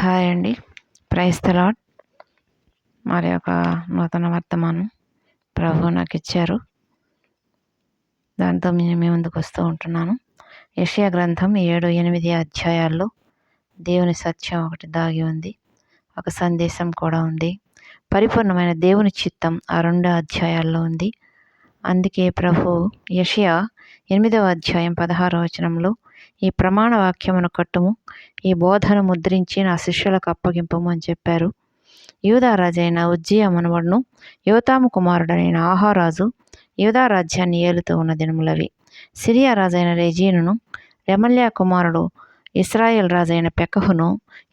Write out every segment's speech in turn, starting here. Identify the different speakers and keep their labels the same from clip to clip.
Speaker 1: Hi అండి. Praise the lord. మరి ఒక నూతన వర్తమానం ప్రభు నాకు ఇచ్చారు. దాంతో నేను మీ ముందుకు వస్తూ ఉంటున్నాను. యెషయా గ్రంథం 7-8 అధ్యాయాల్లో దేవుని సత్యం ఒకటి దాగి ఉంది. ఒక సందేశం కూడా ఉంది. పరిపూర్ణమైన దేవుని చిత్తం ఆ 2 అధ్యాయాల్లో ఉంది. అందుకే ప్రభు యెషయా 8వ అధ్యాయం 16వ వచనంలో ఈ ప్రమాణ వాక్యమును కట్టుము, ఈ బోధను ముద్రించి నా శిష్యులకు అప్పగింపము అని చెప్పారు. యూదా రాజైన ఉజ్జియా మనవడును యోతాము కుమారుడైన ఆహారాజు యూదా రాజ్యాన్ని ఏలుతూ ఉన్న దినములవి. సిరియా రాజైన రెజీనును రెమల్యా కుమారుడు ఇస్రాయేల్ రాజైన పెకహును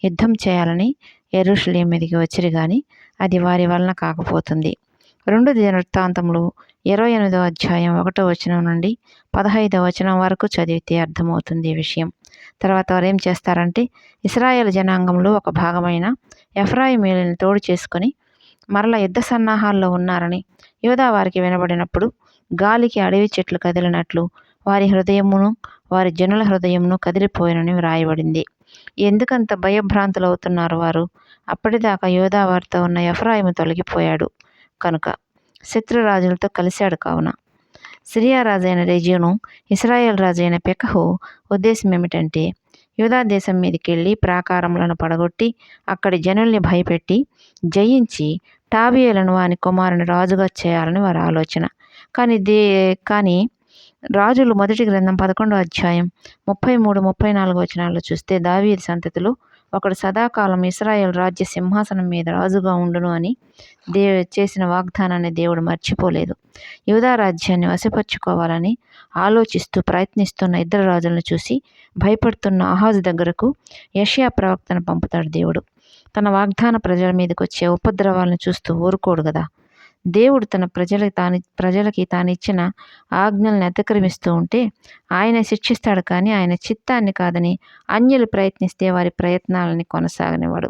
Speaker 1: యుద్ధం చేయాలని యెరూషలేము మీదికి వచ్చిరి గాని అది వారి వలన కాకపోతుంది. 2 దినవృత్తాంతములు 28వ అధ్యాయం 1వ వచనం నుండి 15వ వచనం వరకు చదివితే అర్థమవుతుంది ఈ విషయం. తర్వాత వారు ఏం చేస్తారంటే ఇశ్రాయేలు జనాంగంలో ఒక భాగమైన ఎఫ్రాయిమీయులను తోడు చేసుకొని మరల యుద్ధ సన్నాహాల్లో ఉన్నారని యూదా వారికి వినబడినప్పుడు గాలికి అడవి చెట్లు కదిలినట్లు వారి హృదయమును వారి జనుల హృదయమును కదిలిపోయినని వ్రాయబడింది. ఎందుకంత భయభ్రాంతులవుతున్నారు వారు? అప్పటిదాకా యూదా వారితో ఉన్న ఎఫ్రాయిము తొలగిపోయాడు కనుక, శత్రురాజులతో కలిశాడు కావున. సిరియా రాజైన రెజీను ఇశ్రాయేల్ రాజైన పెకహు ఉద్దేశం ఏమిటంటే యూదా దేశం మీదకి వెళ్ళి ప్రాకారములను పడగొట్టి అక్కడి జనుల్ని భయపెట్టి జయించి టాబియేలను వాని కుమారుని రాజుగా చేయాలని వారి ఆలోచన. కానీ రాజులు మొదటి గ్రంథం 11వ అధ్యాయం 33-34 వచనాల్లో చూస్తే దావీదు సంతతిలో ఒకడు సదాకాలం ఇశ్రాయేల్ రాజ్య సింహాసనం మీద రాజుగా ఉండును అని చేసిన వాగ్దానాన్ని దేవుడు మర్చిపోలేదు. యూదా రాజ్యాన్ని వశపరుచుకోవాలని ఆలోచిస్తూ ప్రయత్నిస్తున్న ఇద్దరు రాజులను చూసి భయపడుతున్న ఆహాజు దగ్గరకు యెషయా ప్రవక్తను పంపుతాడు దేవుడు. తన వాగ్దాన ప్రజల మీదకి వచ్చే ఉపద్రవాలను చూస్తూ ఊరుకోడు కదా. దేవుడు తన ప్రజలకి తానిచ్చిన ఆజ్ఞల్ని అతిక్రమిస్తూ ఉంటే ఆయన శిక్షిస్తాడు, కానీ ఆయన చిత్తాన్ని కాదని అన్యులు ప్రయత్నిస్తే వారి ప్రయత్నాలని కొనసాగనివాడు.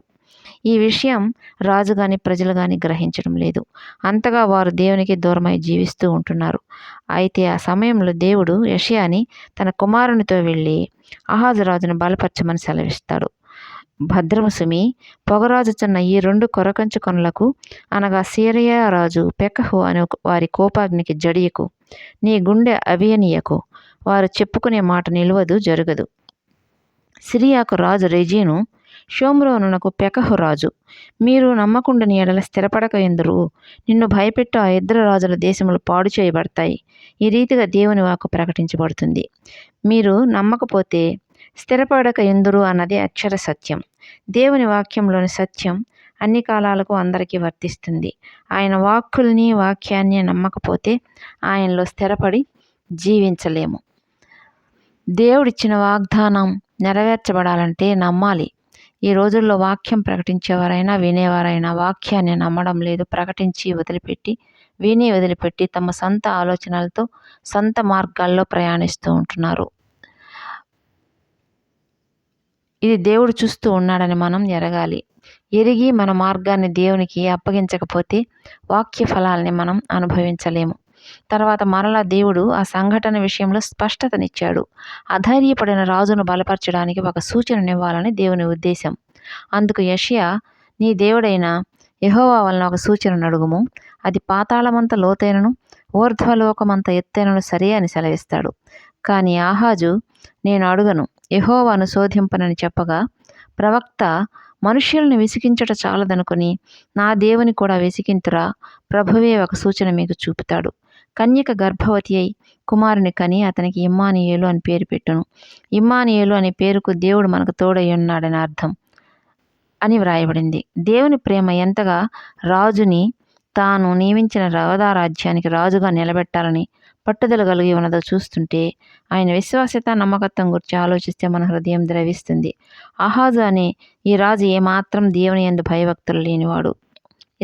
Speaker 1: ఈ విషయం రాజు కానీ ప్రజలు కానీ గ్రహించడం లేదు. అంతగా వారు దేవునికి దూరమై జీవిస్తూ ఉంటున్నారు. అయితే ఆ సమయంలో దేవుడు యెషయాని తన కుమారునితో వెళ్ళి ఆహాజు రాజును బలపరచమని సెలవిస్తాడు. భద్రము సుమి, పొగరాజుచున్న ఈ 2 కొరకంచు కొనలకు అనగా సిరియా రాజు పెకహు అనే వారి కోపాగ్నికి జడియకు, నీ గుండె అవియనీయకు. వారు చెప్పుకునే మాట నిలవదు, జరగదు. సిరియాకు రాజు రెజీను, షోమ్రోనునకు పెకహు రాజు. మీరు నమ్మకుండని ఎడల స్థిరపడక ఎందురు? నిన్ను భయపెట్టు ఆ ఇద్దరు రాజుల దేశములు పాడు చేయబడతాయి. ఈ రీతిగా దేవుని వాక్కు ప్రకటించబడుతుంది. మీరు నమ్మకపోతే స్థిరపడక ఎందురు అన్నది అక్షర సత్యం. దేవుని వాక్యంలోని సత్యం అన్ని కాలాలకు అందరికీ వర్తిస్తుంది. ఆయన వాక్యాన్ని నమ్మకపోతే ఆయనలో స్థిరపడి జీవించలేము. దేవుడిచ్చిన వాగ్దానం నెరవేర్చబడాలంటే నమ్మాలి. ఈ రోజుల్లో వాక్యం ప్రకటించేవారైనా వినేవారైనా వాక్యాన్ని నమ్మడం లేదు. ప్రకటించి వదిలిపెట్టి తమ సొంత ఆలోచనలతో సొంత మార్గాల్లో ప్రయాణిస్తూ ఉంటున్నారు. ఇది దేవుడు చూస్తూ ఉన్నాడని మనం ఎరిగి మన మార్గాన్ని దేవునికి అప్పగించకపోతే వాక్య ఫలాల్ని మనం అనుభవించలేము. తర్వాత మరలా దేవుడు ఆ సంఘటన విషయంలో స్పష్టతనిచ్చాడు. అధైర్యపడిన రాజును బలపరచడానికి ఒక సూచననివ్వాలని దేవుని ఉద్దేశం. అందుకు యెషయా, నీ దేవుడైన యెహోవా వలన ఒక సూచనను అడుగుము, అది పాతాళమంత లోతైనను ఊర్ధ్వలోకమంత ఎత్తైనను సరే అని సెలవిస్తాడు. కానీ ఆహాజు, నేను అడుగను, యెహోవాను శోధింపనని చెప్పగా ప్రవక్త, మనుష్యుల్ని విసిగించట చాలదనుకుని నా దేవుని కూడా విసిగింతురా, ప్రభువే ఒక సూచన మీకు చూపుతాడు. కన్యక గర్భవతి అయి కుమారుని కని అతనికి ఇమ్మానుయేలు అని పేరు పెట్టును. ఇమ్మానుయేలు అనే పేరుకు దేవుడు మనకు తోడై ఉన్నాడని అర్థం అని వ్రాయబడింది. దేవుని ప్రేమ ఎంతగా రాజుని తాను నియమించిన యోధా రాజ్యానికి రాజుగా నిలబెట్టాలని పట్టుదల కలిగి ఉన్నదో చూస్తుంటే ఆయన విశ్వాసత నమ్మకత్వం గురించి ఆలోచిస్తే మన హృదయం ద్రవిస్తుంది. ఆహాజు అనే ఈ రాజు ఏమాత్రం దేవుని యందు భయభక్తులు లేనివాడు.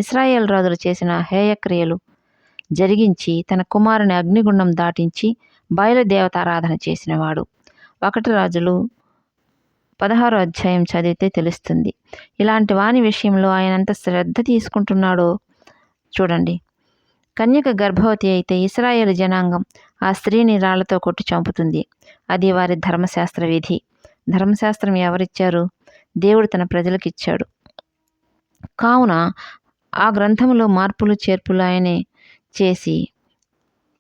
Speaker 1: ఇశ్రాయేల్ రాజులు చేసిన హేయక్రియలు జరిగించి తన కుమారుని అగ్నిగుండం దాటించి బయలుదేవతారాధన చేసినవాడు. 1 రాజులు 16వ అధ్యాయం చదివితే తెలుస్తుంది. ఇలాంటి వాని విషయంలో ఆయన ఎంత శ్రద్ధ తీసుకుంటున్నాడో చూడండి. కన్యక గర్భవతి అయితే ఇశ్రాయేలు జనాంగం ఆ స్త్రీని రాళ్లతో కొట్టి చంపుతుంది. అది వారి ధర్మశాస్త్ర విధి. ధర్మశాస్త్రం ఎవరిచ్చారు? దేవుడు తన ప్రజలకు ఇచ్చాడు. కావున ఆ గ్రంథంలో మార్పులు చేర్పులు ఆయనే చేసి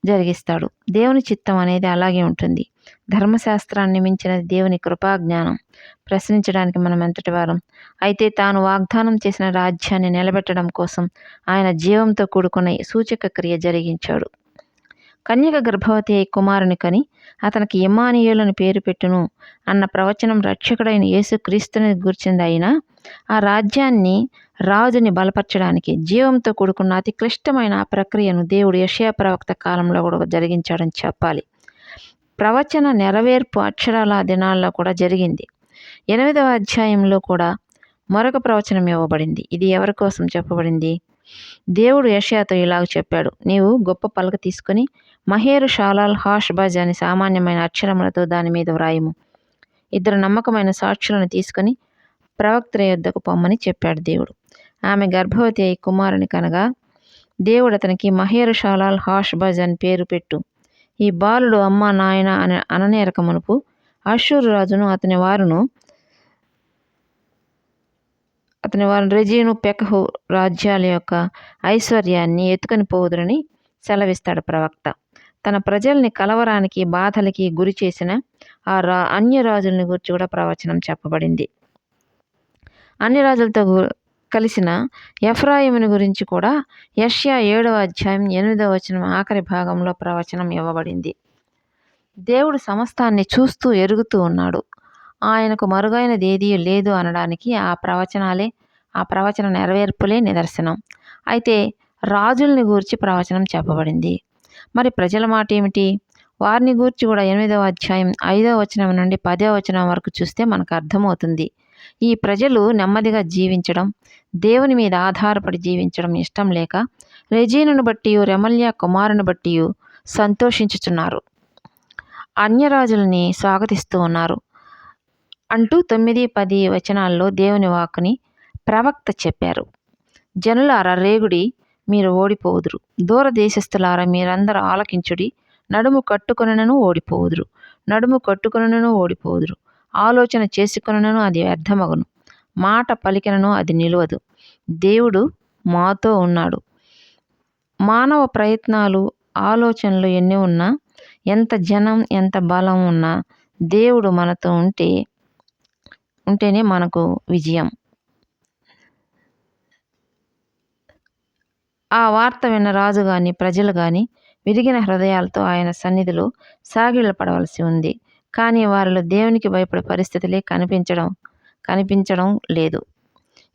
Speaker 1: జరిగిస్తాడు. దేవుని చిత్తం అనేది అలాగే ఉంటుంది. ధర్మశాస్త్రాన్ని మించిన దేవుని కృపాజ్ఞానం ప్రశ్నించడానికి మనం ఎంతటి వారం. అయితే తాను వాగ్దానం చేసిన రాజ్యాన్ని నిలబెట్టడం కోసం ఆయన జీవంతో కూడుకున్న సూచక క్రియ జరిగించాడు. కన్యక గర్భవతి అయి కుమారుని కని అతనికి ఇమ్మానుయేలుని పేరు పెట్టును అన్న ప్రవచనం రక్షకుడైన యేసుక్రీస్తుని గూర్చింది. అయినా ఆ రాజ్యాన్ని రాజుని బలపరచడానికి జీవంతో కూడుకున్న అతి క్లిష్టమైన ఆ ప్రక్రియను దేవుడు యెషయా ప్రవక్త కాలంలో కూడా జరిగించాడని చెప్పాలి. ప్రవచన నెరవేర్పు అక్షరాల దినాల్లో కూడా జరిగింది. 8వ అధ్యాయంలో కూడా మరొక ప్రవచనం ఇవ్వబడింది. ఇది ఎవరి కోసం చెప్పబడింది? దేవుడు యెషయాతో ఇలాగ చెప్పాడు, నీవు గొప్ప పలక తీసుకుని మహేరు షాలాల్ హాష్ బజ్ అని సామాన్యమైన అక్షరములతో దాని మీద వ్రాయము. 2 నమ్మకమైన సాక్షులను తీసుకుని ప్రవక్తల యొద్దకు పొమ్మని చెప్పాడు దేవుడు. ఆమె గర్భవతి అయి కుమారుని కనగా దేవుడు అతనికి మహేరు షాలాల్ హాష్ బజ్ అని పేరు పెట్టు. ఈ బాలుడు అమ్మ నాయన అని అననేరక మునుపు అష్షూరు రాజును అతని వారును రెజీను పెకహు రాజ్యాల యొక్క ఐశ్వర్యాన్ని ఎత్తుకొని పోదురని సెలవిస్తాడు ప్రవక్త. తన ప్రజల్ని కలవరానికి బాధలకి గురి చేసిన ఆ అన్య రాజుల్ని గురించి కూడా ప్రవచనం చెప్పబడింది. అన్ని రాజులతో కలిసిన ఎఫ్రాయిముని గురించి కూడా యెషయా 7వ అధ్యాయం 8వ వచనం ఆఖరి భాగంలో ప్రవచనం ఇవ్వబడింది. దేవుడు సమస్తాన్ని చూస్తూ ఎరుగుతూ ఉన్నాడు. ఆయనకు మరుగైనది ఏదీ లేదు అనడానికి ఆ ప్రవచన నెరవేర్పులే నిదర్శనం. అయితే రాజుల్ని గూర్చి ప్రవచనం చెప్పబడింది. మరి ప్రజల మాట ఏమిటి? వారిని గూర్చి కూడా 8వ అధ్యాయం 5వ వచనం నుండి 10వ వచనం వరకు చూస్తే మనకు అర్థమవుతుంది. ఈ ప్రజలు నెమ్మదిగా జీవించడం, దేవుని మీద ఆధారపడి జీవించడం ఇష్టం లేక రెజీనును బట్టి రెమల్యా కుమారుని బట్టి సంతోషించుచున్నారు, అన్యరాజుల్ని స్వాగతిస్తూ ఉన్నారు అంటూ 9-10 వచనాల్లో దేవుని వాక్కుని ప్రవక్త చెప్పారు. జనులారా రేగుడి, మీరు ఓడిపోవుదురు. దూర దేశస్థులారా మీరందరూ ఆలకించుడి. నడుము కట్టుకొనను ఓడిపోవుదురు, నడుము కట్టుకొనను ఓడిపోవుదురు. ఆలోచన చేసుకొనను అది వ్యర్థమగును, మాట పలికినను అది నిలువదు. దేవుడు మాతో ఉన్నాడు. మానవ ప్రయత్నాలు ఆలోచనలు ఎన్ని ఉన్నా, ఎంత జనం ఎంత బలం ఉన్నా దేవుడు మనతో ఉంటేనే మనకు విజయం. ఆ వార్త విన్న రాజు కానీ ప్రజలు కానీ విరిగిన హృదయాలతో ఆయన సన్నిధిలో సాగిలపడవలసి ఉంది. కానీ వారిలో దేవునికి భయపడే పరిస్థితులే కనిపించడం లేదు.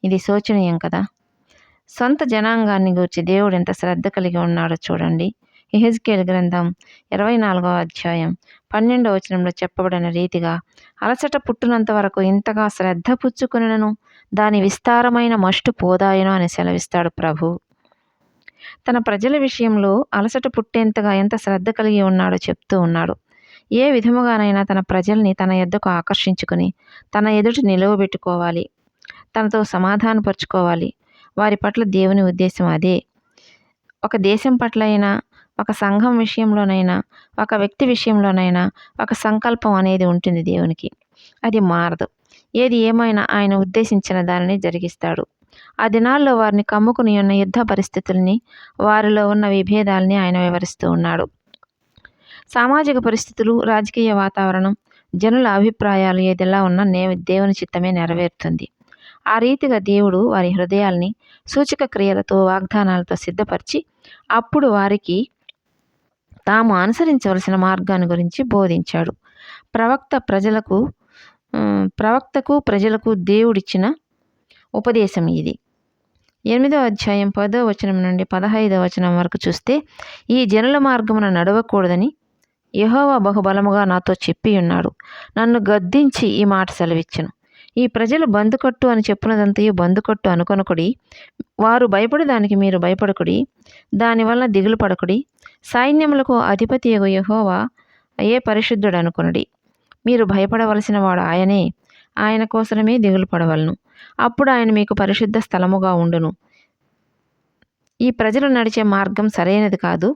Speaker 1: ఇది శోచనీయం కదా. సొంత జనాంగాన్ని గూర్చి దేవుడు ఎంత శ్రద్ధ కలిగి ఉన్నాడో చూడండి. యెహెజ్కేలు గ్రంథం 24వ అధ్యాయం 12వ వచనంలో చెప్పబడిన రీతిగా అలసట పుట్టునంత వరకు ఇంతగా శ్రద్ధ పుచ్చుకొనను దాని విస్తారమైన మష్టు పోదాయను అని సెలవిస్తాడు ప్రభు. తన ప్రజల విషయంలో అలసట పుట్టేంతగా ఎంత శ్రద్ధ కలిగి ఉన్నాడో చెప్తూ ఉన్నాడు. ఏ విధముగానైనా తన ప్రజల్ని తన యొద్దకు ఆకర్షించుకుని తన ఎదుట నిలువబెట్టుకోవాలి, తనతో సమాధానపరుచుకోవాలి. వారి పట్ల దేవుని ఉద్దేశం అదే. ఒక దేశం పట్ల అయినా, ఒక సంఘం విషయంలోనైనా, ఒక వ్యక్తి విషయంలోనైనా ఒక సంకల్పం అనేది ఉంటుంది దేవునికి. అది మారదు. ఏది ఏమైనా ఆయన ఉద్దేశించిన దానిని జరిగిస్తాడు. ఆ దినాల్లో వారిని కమ్ముకుని ఉన్న యుద్ధ పరిస్థితుల్ని, వారిలో ఉన్న విభేదాల్ని ఆయన వివరిస్తూ ఉన్నాడు. సామాజిక పరిస్థితులు, రాజకీయ వాతావరణం, జనుల అభిప్రాయాలు ఏదిలా ఉన్నా దేవుని చిత్తమే నెరవేరుతుంది. ఆ రీతిగా దేవుడు వారి హృదయాల్ని సూచక క్రియలతో వాగ్దానాలతో సిద్ధపరిచి అప్పుడు వారికి తాము అనుసరించవలసిన మార్గాన్ని గురించి బోధించాడు. ప్రవక్తకు ప్రజలకు దేవుడిచ్చిన ఉపదేశం ఇది. 8వ అధ్యాయం 10వ వచనం నుండి 15వ వచనం వరకు చూస్తే, ఈ జనుల మార్గమున నడవకూడదని యెహోవా బహుబలముగా నాతో చెప్పి ఉన్నాడు. నన్ను గద్దించి ఈ మాట సెలవిచ్చెను. ఈ ప్రజలు బందుకట్టు అని చెప్పునదంతయు బందుకట్టు అనుకొనకుడి. వారు భయపడి దానికి మీరు భయపడకుడి. దానివల్ల దిగులు పడకుడి. సైన్యములకు అధిపతియగు యెహోవా ఏ పరిశుద్ధుడు అనుకొనుడి. మీరు భయపడవలసిన వాడు ఆయనే. ఆయన కోసమే దిగులు పడవలను. అప్పుడు ఆయన మీకు పరిశుద్ధ స్థలముగా ఉండును. ఈ ప్రజలు నడిచే మార్గం సరైనది కాదు.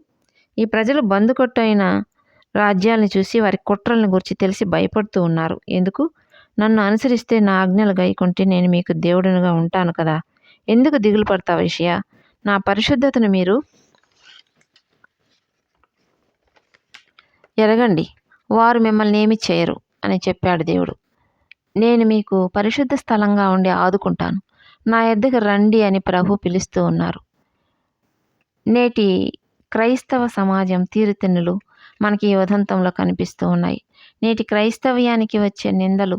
Speaker 1: ఈ ప్రజలు బందుకొట్టు అయిన రాజ్యాలను చూసి వారి కుట్రలను గురించి తెలిసి భయపడుతూ ఉన్నారు. ఎందుకు? నన్ను అనుసరిస్తే నా ఆజ్ఞలు గైకొంటే నేను మీకు దేవుడునిగా ఉంటాను కదా. ఎందుకు దిగులు పడతావు యెషయా? నా పరిశుద్ధతను మీరు ఎరగండి. వారు మిమ్మల్ని ఏమీ చేయరు అని చెప్పాడు దేవుడు. నేను మీకు పరిశుద్ధ స్థలంగా ఉండి ఆదుకుంటాను. నా యొద్దకు రండి అని ప్రభు పిలుస్తూ ఉన్నారు. నేటి క్రైస్తవ సమాజం తీరుతెన్నులు మనకి ఈ ఉదంతంలో కనిపిస్తూ ఉన్నాయి. నేటి క్రైస్తవ్యానికి వచ్చే నిందలు,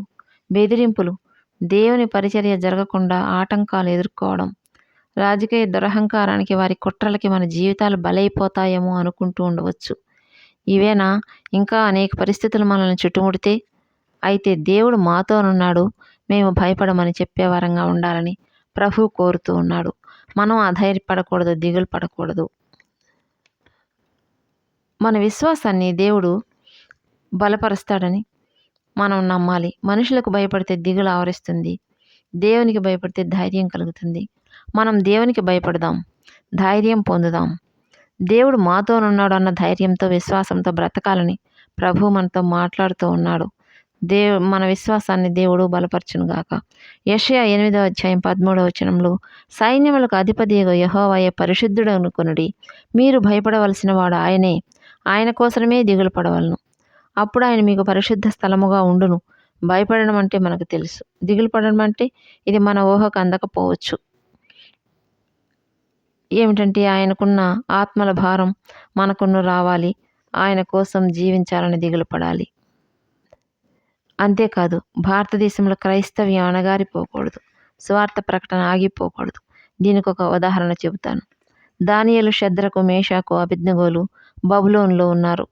Speaker 1: బెదిరింపులు, దేవుని పరిచర్య జరగకుండా ఆటంకాలు ఎదుర్కోవడం, రాజకీయ దురహంకారానికి, వారి కుట్రలకి మన జీవితాలు బలైపోతాయేమో అనుకుంటూ ఉండవచ్చు. ఇవేనా ఇంకా అనేక పరిస్థితులు మనల్ని చుట్టుముడితే? అయితే దేవుడు మాతోనున్నాడు, మేము భయపడమని చెప్పేవారంగా ఉండాలని ప్రభు కోరుతూ ఉన్నాడు. మనం అధైర్యపడకూడదు, దిగులు పడకూడదు. మన విశ్వాసాన్ని దేవుడు బలపరుస్తాడని మనం నమ్మాలి. మనుషులకు భయపడితే దిగులు ఆవరిస్తుంది, దేవునికి భయపడితే ధైర్యం కలుగుతుంది. మనం దేవునికి భయపడదాం, ధైర్యం పొందుదాం. దేవుడు మాతోనున్నాడు అన్న ధైర్యంతో, విశ్వాసంతో బ్రతకాలని ప్రభు మనతో మాట్లాడుతూ ఉన్నాడు. మన విశ్వాసాన్ని దేవుడు బలపరచునుగాక. యెషయా 8వ అధ్యాయం 13వ వచనంలో, సైన్యములకు అధిపతియగు యెహోవాయే పరిశుద్ధుడు అనుకొనుడి. మీరు భయపడవలసిన వాడు ఆయనే. ఆయన కోసమే దిగులు పడవలను. అప్పుడు ఆయన మీకు పరిశుద్ధ స్థలముగా ఉండును. భయపడడం అంటే మనకు తెలుసు. దిగులు పడడం అంటే ఇది మన ఊహకు అందకపోవచ్చు. ఏమిటంటే ఆయనకున్న ఆత్మల భారం మనకున్న రావాలి. ఆయన కోసం జీవించాలని దిగులు పడాలి. అంతేకాదు, భారతదేశంలో క్రైస్తవ్యం అణగారిపోకూడదు, స్వార్థ ప్రకటన ఆగిపోకూడదు. దీనికి ఒక ఉదాహరణ చెబుతాను. దానియేలు, షద్రకు, మేషాకు, అబేద్నెగోలు బబులోనులో ఉన్నారు.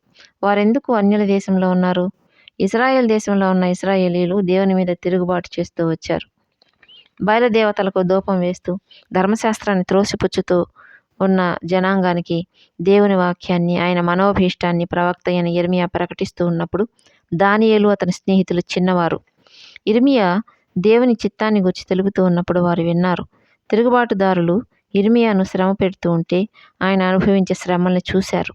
Speaker 1: వారెందుకు అన్యుల దేశంలో ఉన్నారు? ఇశ్రాయేల్ దేశంలో ఉన్న ఇశ్రాయేలీలు దేవుని మీద తిరుగుబాటు చేస్తూ వచ్చారు. బయలుదేవతలకు ధూపం వేస్తూ, ధర్మశాస్త్రాన్ని త్రోసిపుచ్చుతూ ఉన్న జనాంగానికి దేవుని వాక్యాన్ని, ఆయన మనోభీష్టాన్ని ప్రవక్త అయిన యిర్మీయా ప్రకటిస్తూ ఉన్నప్పుడు దానియేలు అతని స్నేహితులు చిన్నవారు. యిర్మీయా దేవుని చిత్తాన్ని గురించి తెలుపుతూ ఉన్నప్పుడు వారు విన్నారు. తిరుగుబాటుదారులు యిర్మీయాను శ్రమ పెడుతూ ఉంటే ఆయన అనుభవించే శ్రమల్ని చూశారు.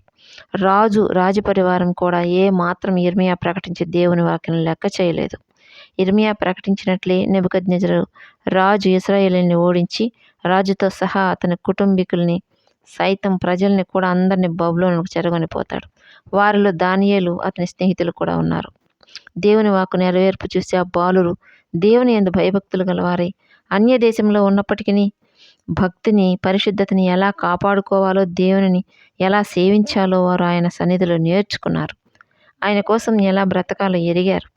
Speaker 1: రాజపరివారం కూడా ఏ మాత్రం యిర్మీయా ప్రకటించే దేవుని వాక్యం లెక్క చేయలేదు. యిర్మీయా ప్రకటించినట్లే నెబుకద్నెజరు రాజు ఇశ్రాయేలుని ఓడించి, రాజుతో సహా అతని కుటుంబీకుల్ని సైతం, ప్రజల్ని కూడా అందరినీ బబులోనుకు చెరగొనిపోతాడు. వారిలో దానియేలు, అతని స్నేహితులు కూడా ఉన్నారు. దేవుని వాక్కు నెరవేర్పు చూసి ఆ బాలురు దేవుని యందు భయభక్తులు గలవారై, అన్య దేశంలో ఉన్నప్పటికీ భక్తిని, పరిశుద్ధతని ఎలా కాపాడుకోవాలో, దేవునిని ఎలా సేవించాలో వారు ఆయన సన్నిధిలో నేర్చుకున్నారు. ఆయన కోసం ఎలా బ్రతకాలో ఎరిగారు.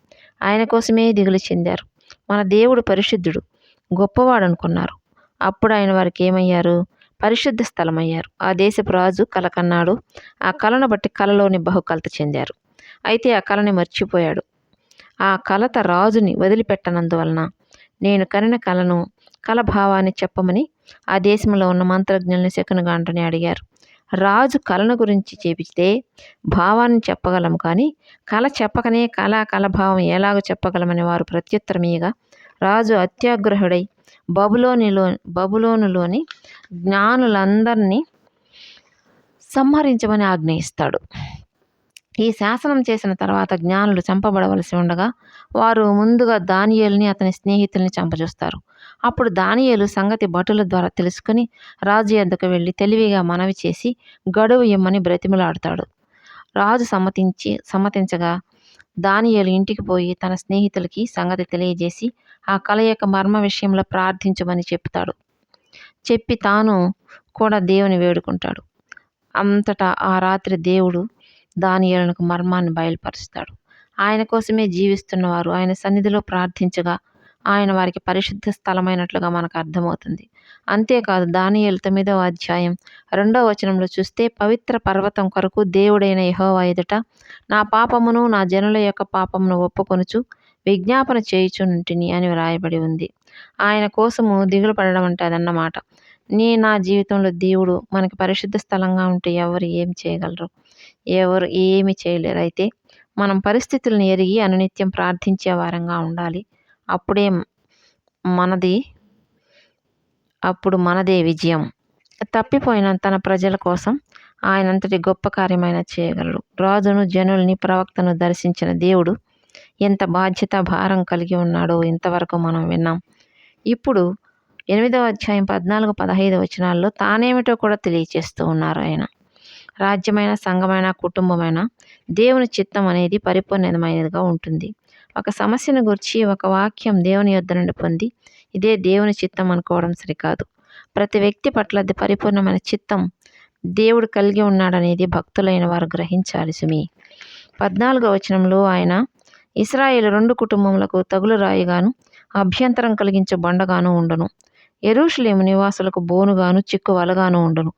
Speaker 1: ఆయన కోసమే దిగులు చెందారు. మన దేవుడు పరిశుద్ధుడు, గొప్పవాడు అనుకున్నారు. అప్పుడు ఆయన వారికి ఏమయ్యారు? పరిశుద్ధ స్థలమయ్యారు. ఆ దేశపు రాజు కల కన్నాడు. ఆ కలను బట్టి కలలోని బహుకలత చెందారు. అయితే ఆ కలని మర్చిపోయాడు. ఆ కలత రాజుని వదిలిపెట్టనందువలన నేను కనిన కలను, కల భావాన్ని చెప్పమని ఆ దేశంలో ఉన్న మంత్రజ్ఞుల్ని, శకునగాండ్రని అడిగారు. రాజు కలను గురించి చెబితే భావాన్ని చెప్పగలము, కానీ కల చెప్పకనే కలభావం ఎలాగో చెప్పగలమని వారు ప్రత్యుత్తరమీయగా, రాజు అత్యాగ్రహుడై బబులోనులోని జ్ఞానులందరినీ సంహరించమని ఆజ్ఞ ఇస్తాడు. ఈ శాసనం చేసిన తర్వాత జ్ఞానులు చంపబడవలసి ఉండగా వారు ముందుగా దానియేలుని, అతని స్నేహితుల్ని చంపజూస్తారు. అప్పుడు దానియేలు సంగతి భటుల ద్వారా తెలుసుకుని రాజు యొద్దకు వెళ్ళి తెలివిగా మనవి చేసి గడువు ఇమ్మని బ్రతిమలాడతాడు. రాజు సమ్మతించగా దానియేలు ఇంటికి పోయి తన స్నేహితులకి సంగతి తెలియజేసి ఆ కల యొక్క మర్మ విషయంలో ప్రార్థించమని చెప్తాడు. చెప్పి తాను కూడా దేవుని వేడుకుంటాడు. అంతటా ఆ రాత్రి దేవుడు దానియేలునకు మర్మాన్ని బయలుపరుస్తాడు. ఆయన కోసమే జీవిస్తున్నవారు ఆయన సన్నిధిలో ప్రార్థించగా ఆయన వారికి పరిశుద్ధ స్థలమైనట్లుగా మనకు అర్థమవుతుంది. అంతేకాదు, దానియేలు 9వ అధ్యాయం 2వ వచనంలో చూస్తే, పవిత్ర పర్వతం కొరకు దేవుడైన యెహోవా ఎదుట నా పాపమును, నా జనుల యొక్క పాపమును ఒప్పుకొనుచు విజ్ఞాపన చేయుచుంటిని అని వ్రాయబడి ఉంది. ఆయన కోసము దిగులు పడడం అంటే అదన్నమాట. నా జీవితంలో దేవుడు మనకి పరిశుద్ధ స్థలంగా ఉంటే ఎవరు ఏం చేయగలరు? ఎవరు ఏమి చేయలేరు. అయితే మనం పరిస్థితులను ఎరిగి అనునిత్యం ప్రార్థించే వారంగా ఉండాలి. అప్పుడు మనదే విజయం. తప్పిపోయిన తన ప్రజల కోసం ఆయనంతటి గొప్ప కార్యమైన చేయగలడు. రాజును, జనుల్ని, ప్రవక్తను దర్శించిన దేవుడు ఎంత బాధ్యత భారం కలిగి ఉన్నాడో ఇంతవరకు మనం విన్నాం. ఇప్పుడు 8వ అధ్యాయం 14, 15 వచనాల్లో తానేమిటో కూడా తెలియచేస్తూ ఉన్నారు ఆయన. రాజ్యమైన, సంఘమైన, కుటుంబమైన దేవుని చిత్తం అనేది పరిపూర్ణమైనదిగా ఉంటుంది. ఒక సమస్యను గురించి ఒక వాక్యం దేవుని యొద్ద నుండి పొంది ఇదే దేవుని చిత్తం అనుకోవడం సరికాదు. ప్రతి వ్యక్తి పట్ల అది పరిపూర్ణమైన చిత్తం దేవుడు కలిగి ఉన్నాడనేది భక్తులైన వారు గ్రహించాలి సుమి. 14వ వచనంలో ఆయన ఇశ్రాయేలు 2 కుటుంబములకు తగులు రాయిగాను అభ్యంతరం కలిగించే బండగాను ఉండును. యెరూషలేము నివాసులకు బోనుగాను చిక్కు వలగాను ఉండును.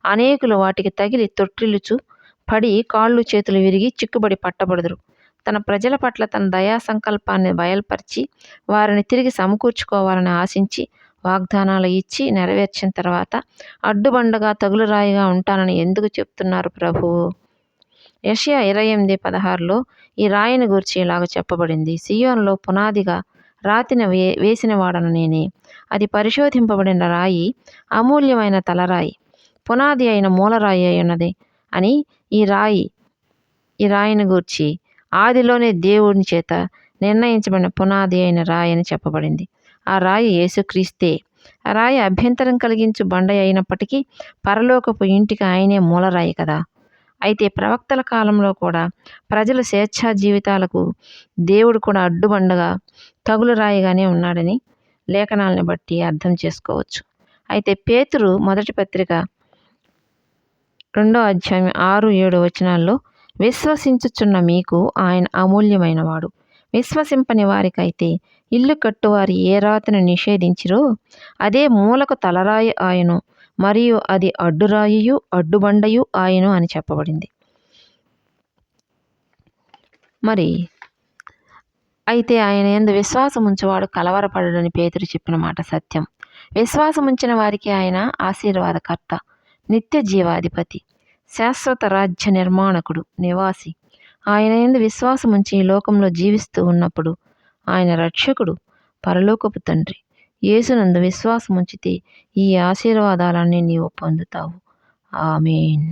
Speaker 1: అనేకులు వాటికి తగిలి తొట్టిల్లుచు పడి కాళ్ళు చేతులు విరిగి చిక్కుబడి పట్టబడుదురు. తన ప్రజల పట్ల తన దయా సంకల్పాన్ని బయలుపరిచి వారిని తిరిగి సమకూర్చుకోవాలని ఆశించి వాగ్దానాలు ఇచ్చి నెరవేర్చిన తర్వాత అడ్డుబండగా తగులురాయిగా ఉంటానని ఎందుకు చెప్తున్నారు ప్రభువు? యెషయా 28:16లో ఈ రాయిని గూర్చి ఇలాగ చెప్పబడింది. సియోనులో పునాదిగా రాతిని వేసిన వాడను నేనే. అది పరిశోధింపబడిన రాయి, అమూల్యమైన తలరాయి, పునాది అయిన మూలరాయి అయి ఉన్నది అని ఈ రాయిని గూర్చి ఆదిలోనే దేవుని చేత నిర్ణయించబడిన పునాది అయిన రాయి అని చెప్పబడింది. ఆ రాయి యేసుక్రీస్తే. ఆ రాయి అభ్యంతరం కలిగించు బండ అయినప్పటికీ పరలోకపు ఇంటికి ఆయనే మూలరాయి కదా. అయితే ప్రవక్తల కాలంలో కూడా ప్రజల స్వేచ్ఛా జీవితాలకు దేవుడు కూడా అడ్డుబండగా తగులు రాయిగానే ఉన్నాడని లేఖనాలను బట్టి అర్థం చేసుకోవచ్చు. అయితే పేతురు మొదటి పత్రిక 2వ అధ్యాయం 6, 7 వచనాల్లో విశ్వసించుచున్న మీకు ఆయన అమూల్యమైన వాడు. విశ్వసింపని వారికైతే ఇల్లు కట్టువారి ఏ రాతిని నిషేధించిరో అదే మూలకు తలరాయి ఆయను, మరియు అది అడ్డురాయియు అడ్డుబండయు ఆయను అని చెప్పబడింది. మరి అయితే ఆయన యందు విశ్వాసం ఉంచువాడు కలవరపడడని పేతురు చెప్పిన మాట సత్యం. విశ్వాసం ఉంచిన వారికి ఆయన ఆశీర్వాదకర్త, నిత్య జీవాధిపతి, శాశ్వత రాజ్య నిర్మాణకుడు, నివాసి. ఆయన యందు విశ్వాసం ఉంచి ఈ లోకంలో జీవిస్తూ ఉన్నప్పుడు ఆయన రక్షకుడు, పరలోకపు తండ్రి. యేసునందు విశ్వాసం ఉంచితే ఈ ఆశీర్వాదాలన్నీ నీవు పొందుతావు. ఆమేన్.